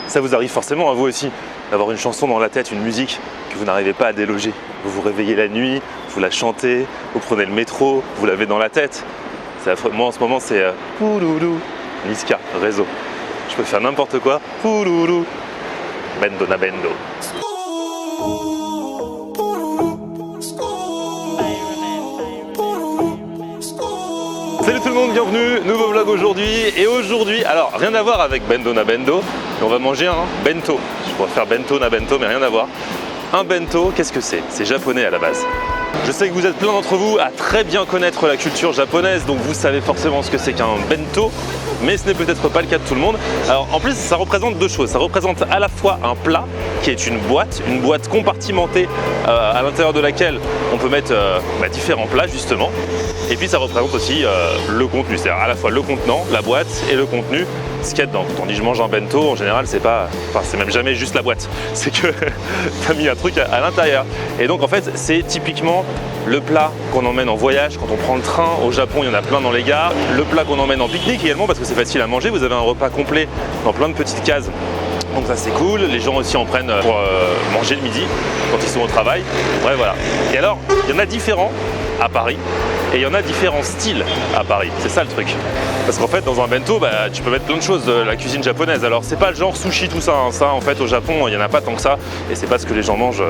Ça vous arrive forcément à vous aussi, d'avoir une chanson dans la tête, une musique que vous n'arrivez pas à déloger. Vous vous réveillez la nuit, vous la chantez, vous prenez le métro, vous l'avez dans la tête. Moi en ce moment c'est Pouloulou, Niska, réseau. Je peux faire n'importe quoi. Pouloulou, Bendo na Bendo. Salut tout le monde, bienvenue, nouveau vlog aujourd'hui. Et aujourd'hui, alors rien à voir avec Bendo na Bendo, mais on va manger un bento. Je pourrais faire bento na bento, mais rien à voir. Un bento, qu'est-ce que c'est? C'est japonais à la base. Je sais que vous êtes plein d'entre vous à très bien connaître la culture japonaise, donc vous savez forcément ce que c'est qu'un bento, mais ce n'est peut-être pas le cas de tout le monde. Alors en plus, ça représente deux choses. Ça représente à la fois un plat, qui est une boîte compartimentée à l'intérieur de laquelle on peut mettre différents plats justement. Et puis ça représente aussi le contenu, c'est-à-dire à la fois le contenant, la boîte et le contenu, ce qu'il y a dedans. Quand on dit je mange un bento, en général c'est même jamais juste la boîte, c'est que tu as mis un truc à l'intérieur. Et donc en fait c'est typiquement le plat qu'on emmène en voyage quand on prend le train. Au Japon il y en a plein dans les gares. Le plat qu'on emmène en pique-nique également parce que c'est facile à manger, vous avez un repas complet dans plein de petites cases. Donc ça c'est cool, les gens aussi en prennent pour manger le midi quand ils sont au travail. Bref voilà. Et alors, il y en a différents à Paris et il y en a différents styles à Paris, c'est ça le truc. Parce qu'en fait dans un bento, tu peux mettre plein de choses de la cuisine japonaise. Alors c'est pas le genre sushi tout ça, hein. Ça en fait au Japon il n'y en a pas tant que ça et c'est pas ce que les gens mangent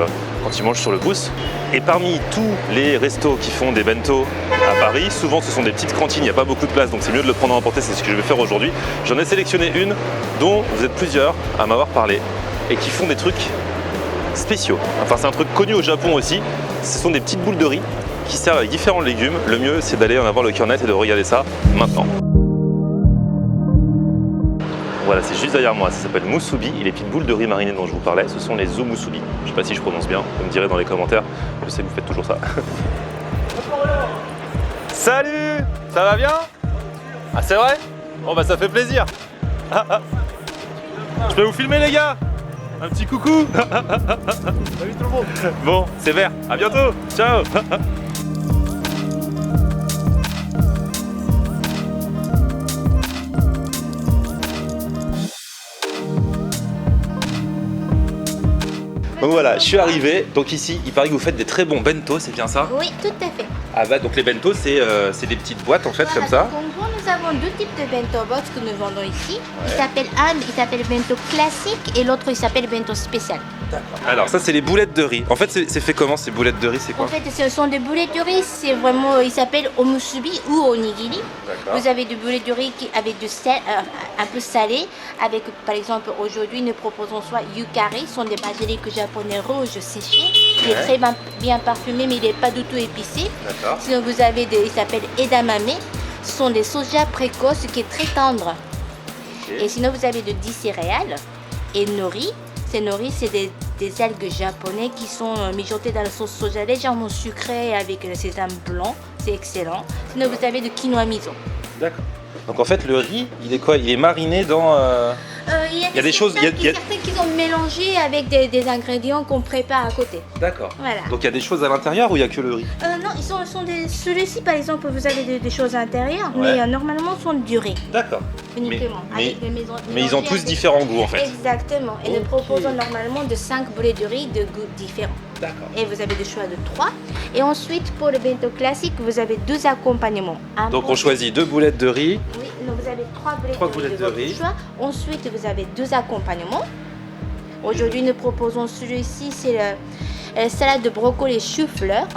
quand ils mangent sur le pouce. Et parmi tous les restos qui font des bento à Paris, souvent ce sont des petites cantines, il n'y a pas beaucoup de place donc c'est mieux de le prendre à emporter, c'est ce que je vais faire aujourd'hui. J'en ai sélectionné une dont vous êtes plusieurs à m'avoir parlé et qui font des trucs spéciaux. Enfin c'est un truc connu au Japon aussi, ce sont des petites boules de riz qui servent avec différents légumes. Le mieux c'est d'aller en avoir le cœur net et de regarder ça maintenant. Voilà, c'est juste derrière moi, ça s'appelle musubi et les petites boules de riz marinées dont je vous parlais, ce sont les musubi. Je sais pas si je prononce bien, vous me direz dans les commentaires, je sais que vous faites toujours ça. Salut, ça va bien? Ah c'est vrai? Bon bah ça fait plaisir. Je peux vous filmer les gars? Un petit coucou. Salut tout le monde. Bon, c'est vert, à bientôt, ciao. Donc voilà, je suis arrivé, donc ici il paraît que vous faites des très bons bento, c'est bien ça? Oui, tout à fait. Ah bah donc les bento c'est des petites boîtes en fait Voilà, comme ça. donc, en gros, nous avons deux types de bento box que nous vendons ici. Ouais. Il s'appelle bento classique et l'autre il s'appelle bento spécial. Alors ça c'est les boulettes de riz. En fait c'est fait comment ces boulettes de riz, c'est quoi? En fait ce sont des boulettes de riz, c'est vraiment, il s'appelle omusubi ou onigiri. D'accord. Vous avez des boulettes de riz avec du sel, un peu salé, avec par exemple aujourd'hui nous proposons soit yukari, ce sont des basilic japonais rouges séchés. Il est très bien parfumé mais il n'est pas du tout épicé. D'accord. Sinon vous avez il s'appelle edamame, ce sont des soja précoces qui est très tendre. Okay. Et sinon vous avez de 10 céréales et nori. Ces nori c'est des algues japonais qui sont mijotées dans la sauce soja légèrement sucrée avec le sésame blanc, c'est excellent. Sinon vous avez de quinoa miso. D'accord. Donc en fait le riz, il est quoi? Il est mariné dans... Il y a des choses... certains qui sont mélangés avec des ingrédients qu'on prépare à côté. D'accord. Voilà. Donc il y a des choses à l'intérieur ou il n'y a que le riz? Non, celui-ci par exemple vous avez des choses à l'intérieur, Ouais. mais normalement ce sont du riz. D'accord. Uniquement. Mais ils ont mélangés tous avec- différents goûts en fait. Exactement. Et nous Ok. proposons normalement de 5 boulets de riz de goûts différents. D'accord. Et vous avez le choix de 3. Et ensuite, pour le bento classique, vous avez 2 accompagnements. Un Donc pour- on choisit 2 boulettes de riz. Oui, donc vous avez 3 boulets Trois de riz boulettes de de votre riz. choix. Ensuite, vous avez 2 accompagnements. Aujourd'hui, nous proposons celui-ci, c'est la salade de brocoli et chou-fleur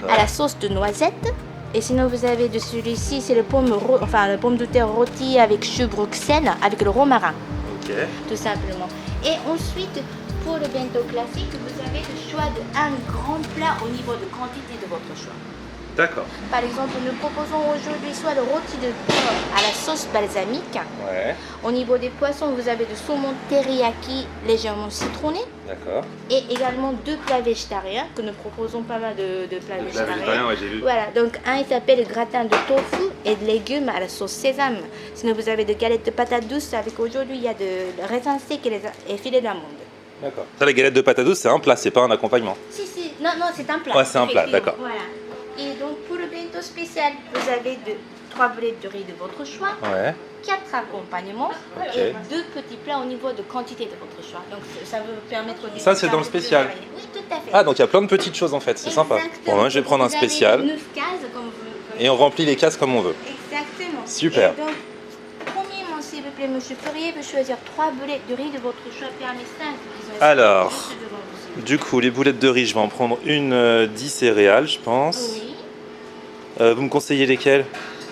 à la sauce de noisette. Et sinon, vous avez de celui-ci, c'est le pomme de terre rôti avec chou Bruxelles, avec le romarin. Ok. Tout simplement. Et ensuite, pour le bento classique, vous avez le choix d'un grand plat au niveau de quantité de votre choix. D'accord. Par exemple, nous proposons aujourd'hui soit le rôti de porc à la sauce balsamique. Ouais. Au niveau des poissons, vous avez le saumon teriyaki légèrement citronné. D'accord. Et également 2 plats végétariens, que nous proposons pas mal de plats végétariens. Ouais, j'ai vu. Voilà, donc un il s'appelle le gratin de tofu et de légumes à la sauce sésame. Sinon vous avez de galettes de patates douces avec aujourd'hui il y a de raisins secs et filets d'amandes. D'accord. Ça, les galettes de patates douces, c'est un plat, c'est pas un accompagnement. Si, non, c'est un plat. Ouais, c'est un plat, effectivement. d'accord. Voilà. Et donc pour le bento spécial, vous avez de 3 boulettes de riz de votre choix, Ouais. 4 accompagnements Ok. et 2 petits plats au niveau de quantité de votre choix. Donc ça va vous permettre de Ça, c'est dans le spécial. Oui, tout à fait. Ah, donc il y a plein de petites choses en fait, c'est sympa. Exactement. Bon, moi je vais prendre un Vous avez spécial 9 cases comme vous. et on remplit les cases comme on veut. Exactement. Super. Et donc, premièrement, s'il vous plaît, monsieur Ferrier peut choisir 3 boulettes de riz de votre choix parmi 5. Alors, du coup, les boulettes de riz, je vais en prendre une 10 céréales, je pense. Oui. Vous me conseillez lesquelles?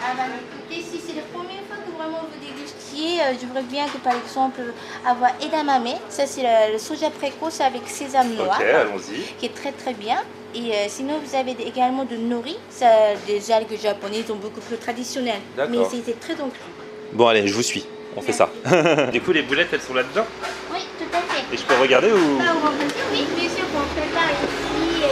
Ah bah écoutez, si c'est la première fois que vraiment vous dégustiez, j'aimerais bien que par exemple avoir edamame, ça c'est le soja précoce avec sésame noir, Ok, allons-y. qui est très très bien. Et sinon vous avez également de nori, ça, des algues japonaises sont beaucoup plus traditionnelles, mais D'accord. c'était très donc. Bon, allez, je vous suis. On fait ça. Du coup, les boulettes, elles sont là-dedans? Oui, tout à fait. Et je peux regarder ou... Ah, on va dire oui, bien sûr qu'on prépare ici.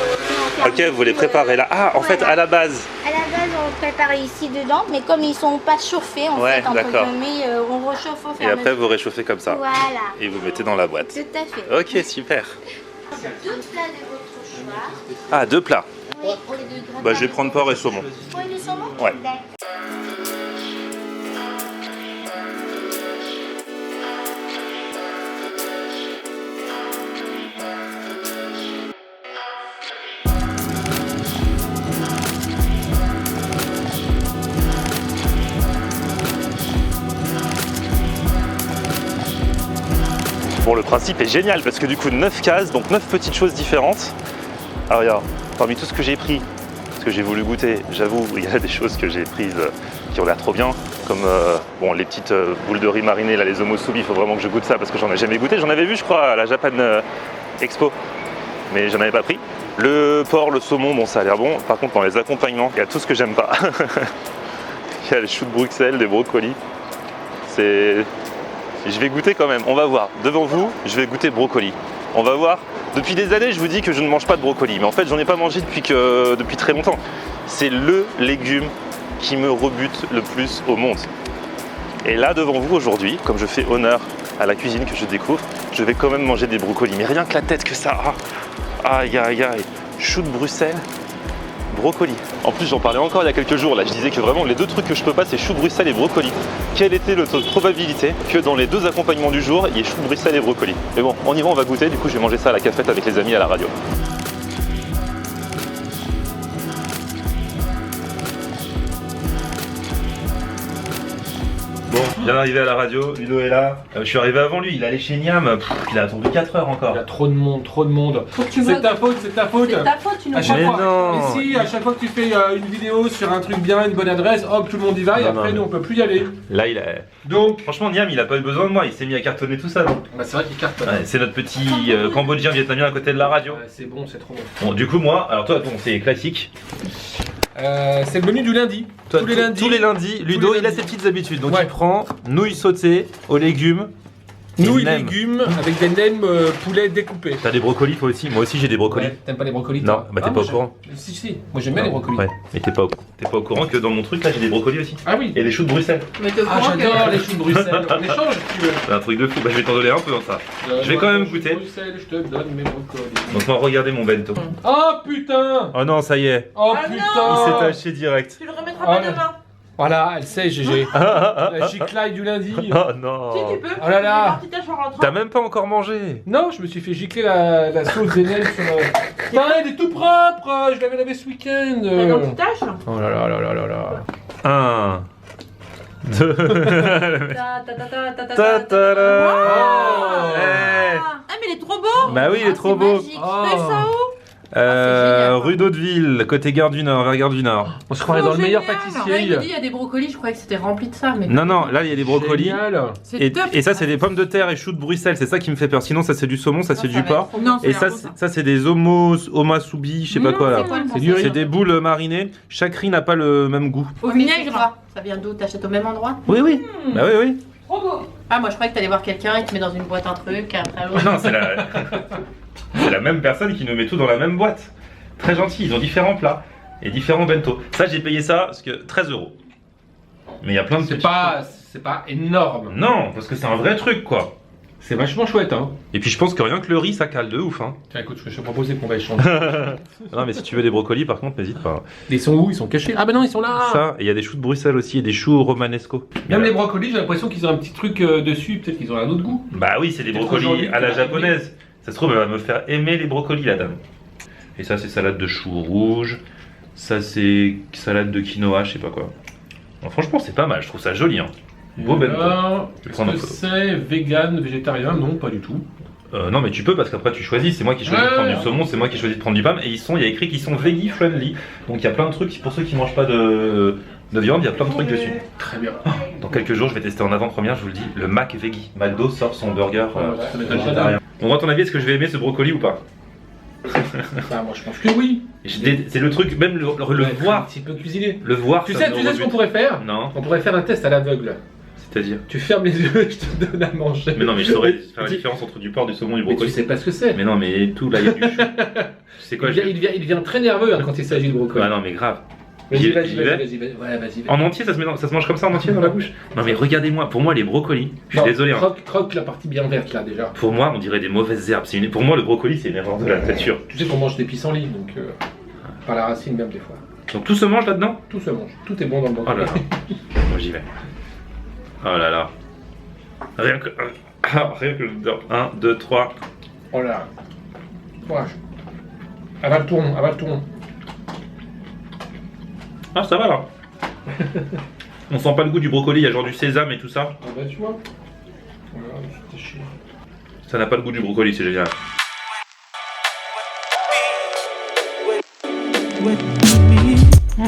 on Ok, fait vous les ici, préparez là. Ah, en fait, voilà. à la base. À la base, on prépare ici dedans, mais comme ils sont pas chauffés, en Ouais, fait, entre d'accord. guillemets, on réchauffe au fur Et et à après, mesure. vous réchauffez comme ça. Voilà. Et vous mettez dans la boîte. Tout à fait. Ok, super. 2 plats de votre choix. Ah, 2 plats. Oui, au lieu de gratin. Bah, je vais prendre porc et saumon. Oui, le saumon. Ouais. D'accord. Bon, le principe est génial parce que du coup, 9 cases, donc 9 petites choses différentes. Alors, regarde, parmi tout ce que j'ai pris, ce que j'ai voulu goûter, j'avoue, il y a des choses que j'ai prises qui ont l'air trop bien, comme bon, les petites boules de riz marinées, là, les omosubi, il faut vraiment que je goûte ça parce que j'en ai jamais goûté. J'en avais vu, je crois, à la Japan Expo, mais j'en avais pas pris. Le porc, le saumon, bon, ça a l'air bon. Par contre, dans les accompagnements, il y a tout ce que j'aime pas. Il y a les choux de Bruxelles, des brocolis. Je vais goûter quand même, on va voir. Devant vous, je vais goûter brocoli. On va voir. Depuis des années, je vous dis que je ne mange pas de brocoli, mais en fait, j'en ai pas mangé depuis très longtemps. C'est le légume qui me rebute le plus au monde. Et là, devant vous aujourd'hui, comme je fais honneur à la cuisine que je découvre, je vais quand même manger des brocolis. Mais rien que la tête que ça a. Aïe, aïe, aïe. Choux de Bruxelles. Brocoli. En plus, j'en parlais encore il y a quelques jours. Là, je disais que vraiment les 2 trucs que je peux pas, c'est chou de Bruxelles et brocoli. Quel était le taux de probabilité que dans les 2 accompagnements du jour, il y ait chou de Bruxelles et brocoli? Mais bon, on y va, on va goûter. Du coup, je vais manger ça à la cafette avec les amis à la radio. Bon, je viens d'arriver à la radio, Ludo est là. Je suis arrivé avant lui, il allait chez Niam. Il a attendu 4 heures encore. Il y a trop de monde, trop de monde. Faut que tu C'est votes. ta faute, c'est ta faute. C'est ta faute, tu nous À chaque Mais fois, non. ici, à chaque fois que tu fais une vidéo sur un truc bien, une bonne adresse, hop, tout le monde y va et Non, après non, nous on peut plus y aller. Là, il a... Donc, Franchement, Niam, il a pas eu besoin de moi, il s'est mis à cartonner tout ça. Donc. bah, c'est vrai qu'il cartonne. Ouais, c'est notre petit Cambodgien vietnamien à côté de la radio. C'est bon, c'est trop bon. Bon, du coup, moi, alors toi, bon, c'est classique. C'est le menu du lundi. Toi, tous les lundis. Tous les lundis, Ludo, les il a lundis. ses petites habitudes. Donc, Ouais. il prend nouilles sautées aux légumes. Nouilles, nems. légumes avec des nems poulet découpés. T'as des brocolis, toi aussi? Moi aussi, j'ai des brocolis. Ouais, t'aimes pas les brocolis? Non, toi bah t'es Ah, pas moi, au courant. Si, si, moi j'aime bien les brocolis. Ouais, mais t'es pas au courant que dans mon truc, là, j'ai des brocolis aussi. Ah oui. Et des choux de Bruxelles. Mais t'es au Ah, courant que- j'adore les choux de Bruxelles. On échange si tu veux. C'est un truc de fou. Bah, je vais t'en donner un peu, ça. Je vais quand même Choux de goûter. Bruxelles, je te donne mes brocolis. Donc, on va regarder mon bento. Oh putain! Oh non, ça y est. Oh Ah putain! non. Il s'est taché direct. Tu le remettras Oh pas là. demain. Voilà, elle sait, GG. La giclaille du lundi. Oh non. Si tu peux. Oh là là. Tu tâches en rentrant. T'as même pas encore mangé. Non, je me suis fait gicler la sauce des nems sur le... Putain, il est tout propre! Je l'avais lavé ce week-end. T'as une anti-tache. Oh là là là là là là. 1, 2. Ta ta ta ta ta ta Ta ta ta la. Oh. Eh. Ah mais il est trop beau. Bah oui, il est Ah, trop c'est beau. magique. Oh. T'as eu ça où? génial. Rue d'Hauteville, côté Gare du Nord, vers Gare du Nord. On se croirait dans le meilleur Là, il pâtissier. me dit il y a des brocolis, je croyais que c'était rempli de ça. Mais Non, non, là il y a des brocolis. Génial. c'est Et, top. et ça, c'est des pommes de terre et choux de Bruxelles, c'est ça qui me fait peur. Sinon, ça c'est du saumon, ça c'est du porc. Non, Et ça, c'est des omasubi, je sais pas quoi là. C'est du riz. C'est des boules marinées. Chaque riz n'a pas le même goût. Au vinaigre. Ça vient d'où? T'achètes au même endroit? Oui, oui. Bah oui, oui. Trop beau. Ah moi je croyais que t'allais voir quelqu'un et tu mets dans une boîte un truc après l'autre. Non, c'est la même personne qui nous met tout dans la même boîte. Très gentil, ils ont différents plats et différents bento. Ça, j'ai payé ça parce que 13 €. Mais il y a plein de C'est petits pas énorme. Non, parce que c'est un vrai truc quoi. C'est vachement chouette, hein. Et puis je pense que rien que le riz, ça cale de ouf. Hein. Tiens, écoute, je vais te proposer qu'on va échanger. Non, mais si tu veux des brocolis, par contre, n'hésite pas. Ils sont où? Ils sont cachés? Ah, bah non, ils sont là. Ça, et il y a des choux de Bruxelles aussi, et des choux romanesco. Même les brocolis, j'ai l'impression qu'ils ont un petit truc dessus. Peut-être qu'ils ont un autre goût. Bah oui, c'est des brocolis à la japonaise. Ça se trouve, elle va me faire aimer les brocolis, la dame. Et ça, c'est salade de choux rouges. Ça, c'est salade de quinoa, je sais pas quoi. Non, franchement, c'est pas mal, je trouve ça joli. Hein. Beau bento. Est-ce que c'est vegan, végétarien? Non, pas du tout. Non, mais tu peux parce qu'après tu choisis. C'est moi qui choisis de prendre du saumon, c'est moi qui choisis de prendre du PAM. Et il y a écrit qu'ils sont veggie friendly. Donc il y a plein de trucs pour ceux qui mangent pas de viande, il y a plein de trucs dessus. Très bien. Dans quelques jours, je vais tester en avant-première, je vous le dis, le Mac Veggie. McDo sort son burger Ça m'étonne pas. végétarien. On voit ton avis, est-ce que je vais aimer ce brocoli ou pas? Bah, moi je pense que oui. C'est le truc, même le voir. Un petit peu cuisiné. Le voir, Tu ça sais me ce qu'on rebute. pourrait faire? Non, On pourrait faire un test à l'aveugle. c'est-à-dire. Tu fermes les yeux et je te donne à manger. Mais non, mais je saurais faire la différence entre du porc, du saumon et du Mais tu brocoli. sais pas ce que c'est. Mais non, mais tout là, il y a du chou. C'est quoi Il devient très nerveux hein, quand il s'agit de brocoli. Bah non, mais grave. Vas-y, J'y vas-y, vais. Ouais, vas-y. En entier, ça se mange comme ça en entier dans la bouche? Non mais regardez-moi, pour moi les brocolis, je suis désolé. Hein. Croque la partie bien verte là déjà. Pour moi, on dirait des mauvaises herbes. Pour moi, le brocoli, c'est une erreur de la nature. Tu sais qu'on mange des pissenlits, donc par la racine même des fois. Donc tout se mange là-dedans? Tout se mange, tout est bon dans le Oh brocoli. là là. Moi j'y vais. Oh là là. Rien que l'odeur. 1, 2, 3. Oh là. Courage. Avale tout rond, avale tout rond. Ah ça va là. On sent pas le goût du brocoli, il y a genre du sésame et tout ça. Ah bah tu vois. Voilà, c'était chiant. Ça n'a pas le goût du brocoli, c'est génial.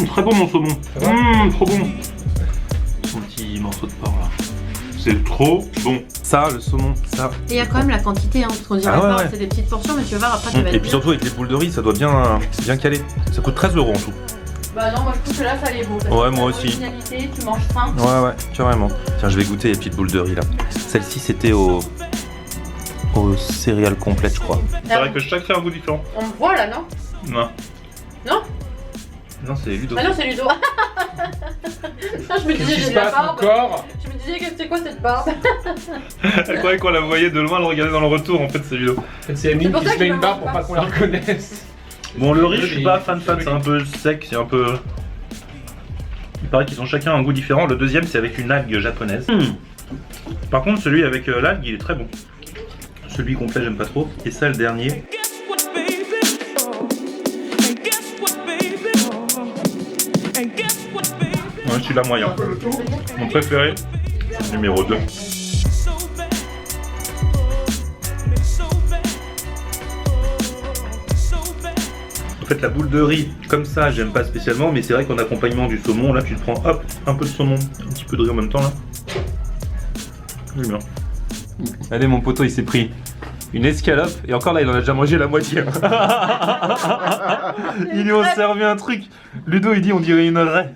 Très bon mon saumon. Trop bon. Son petit morceau de porc là. C'est trop bon. Ça, le saumon, ça. Et il y a quand même la quantité, hein, parce qu'on dirait Ah ouais, pas, ouais. c'est des petites portions, mais tu vas voir après tu vas Et être puis bien. surtout avec les boules de riz, ça doit bien caler. Ça coûte 13 € en tout. Bah non, moi je trouve que là ça allait beau. Ouais, moi aussi. Originalité, tu manges faim. Ouais, carrément. Tiens, je vais goûter les petites boules de riz là. Celle-ci, c'était au céréales complètes, je crois. C'est vrai que chaque fait un goût différent. On me voit là, non? Non. Non? Non, c'est Ludo. Ah non, c'est Ludo. Non, je me Qu'est-ce disais, qui j'ai se de la passe barbe. encore? Je me disais, c'est quoi cette barbe? Elle croyait qu'on la voyait de loin, le regarder dans le retour, en fait, c'est Ludo. En fait, c'est Emeline C'est pour qui ça se que met je une me barre mange pour pas qu'on la reconnaisse. Bon, le riz, je suis pas fan, c'est un peu sec, c'est un peu. Il paraît qu'ils ont chacun un goût différent. Le deuxième, c'est avec une algue japonaise. Par contre, celui avec l'algue, il est très bon. Celui complet, j'aime pas trop. Et ça, le dernier. Ouais, celui-là, moyen. Mon préféré, c'est le numéro 2. En fait, la boule de riz, comme ça, j'aime pas spécialement, mais c'est vrai qu'en accompagnement du saumon, là, tu te prends, hop, un peu de saumon, un petit peu de riz en même temps, là. J'aime bien. Allez, mon poteau, il s'est pris une escalope, et encore là, il en a déjà mangé la moitié. Ils lui ont servi un truc. Ludo, il dit, on dirait une raie.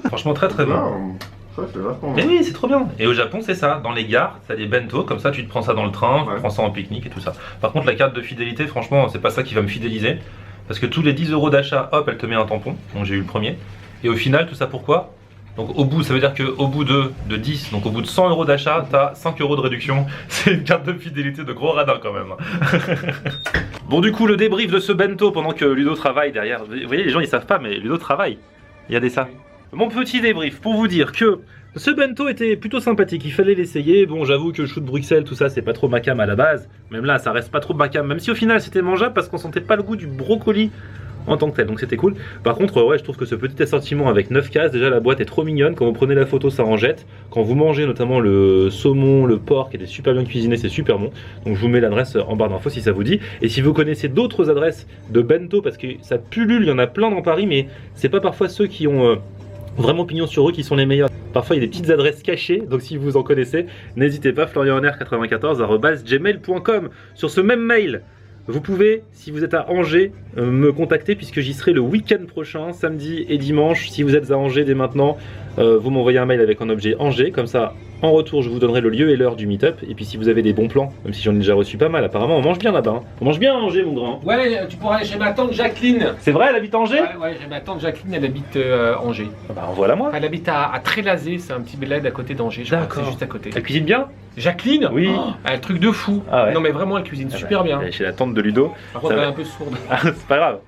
Franchement, très très bon. Non, ça c'est vachement Mais oui, c'est trop bien. Et au Japon, c'est ça. Dans les gares, t'as des bento, comme ça, tu te prends ça dans le train, Ouais. tu prends ça en pique-nique et tout ça. Par contre, la carte de fidélité, franchement, c'est pas ça qui va me fidéliser. Parce que tous les 10 € d'achat, hop, elle te met un tampon. Donc j'ai eu le premier. Et au final, tout ça pourquoi? Donc au bout, ça veut dire qu'au bout de 10, donc au bout de 100 € d'achat, t'as 5 € de réduction. C'est une carte de fidélité de gros radin quand même. Bon, du coup, le débrief de ce bento pendant que Ludo travaille derrière. Vous voyez, les gens ils savent pas, mais Ludo travaille. Il y a des ça. Mon petit débrief pour vous dire que ce bento était plutôt sympathique, il fallait l'essayer. Bon, j'avoue que le chou de Bruxelles, tout ça, c'est pas trop ma cam à la base. Même là, ça reste pas trop ma cam, même si au final c'était mangeable parce qu'on sentait pas le goût du brocoli en tant que tel, donc c'était cool. Par contre, ouais, je trouve que ce petit assortiment avec 9 cases, déjà la boîte est trop mignonne. Quand vous prenez la photo, ça en jette. Quand vous mangez notamment le saumon, le porc qui était super bien cuisiné, c'est super bon. Donc je vous mets l'adresse en barre d'infos si ça vous dit. Et si vous connaissez d'autres adresses de bento, parce que ça pullule, il y en a plein dans Paris, mais c'est pas parfois ceux qui ont vraiment pignon sur eux qui sont les meilleurs. Parfois il y a des petites adresses cachées, donc si vous en connaissez, n'hésitez pas, florianr94@gmail.com. Sur ce même mail, vous pouvez, si vous êtes à Angers, me contacter puisque j'y serai le week-end prochain, samedi et dimanche. Si vous êtes à Angers dès maintenant, vous m'envoyez un mail avec un objet Angers, comme ça en retour je vous donnerai le lieu et l'heure du meet-up. Et puis si vous avez des bons plans, même si j'en ai déjà reçu pas mal, apparemment on mange bien là-bas. Hein. On mange bien à Angers mon grand. Ouais, tu pourras aller chez ma tante Jacqueline. C'est vrai, elle habite à Angers? Ouais, j'ai ma tante Jacqueline, elle habite Angers. Bah envoie-la moi. Elle habite à Trélazé, c'est un petit bled à côté d'Angers, je crois que D'accord. c'est juste à côté. Elle cuisine bien? Jacqueline. Oui. Oh, elle a le truc de fou. Ah ouais. Non mais vraiment elle cuisine super bien. Elle est chez la tante de Ludo. Par contre Ça elle est va. un peu sourde. Ah, c'est pas grave.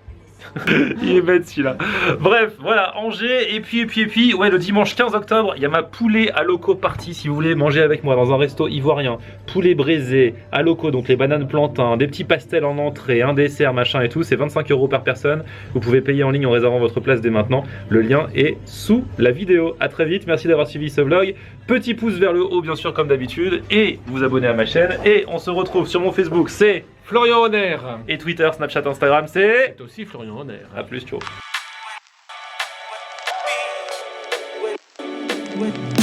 Il est bête celui-là. Bref, voilà, Angers. Et puis, ouais, le dimanche 15 octobre, il y a ma poulet à loco party. Si vous voulez manger avec moi dans un resto ivoirien, poulet braisé à loco, donc les bananes plantains, des petits pastels en entrée, un dessert, machin et tout. C'est 25 € par personne. Vous pouvez payer en ligne en réservant votre place dès maintenant. Le lien est sous la vidéo. À très vite. Merci d'avoir suivi ce vlog. Petit pouce vers le haut, bien sûr, comme d'habitude. Et vous abonnez à ma chaîne. Et on se retrouve sur mon Facebook. C'est Florian Honner. et Twitter, Snapchat, Instagram, c'est... C'est aussi Florian Honner. A plus, ciao. With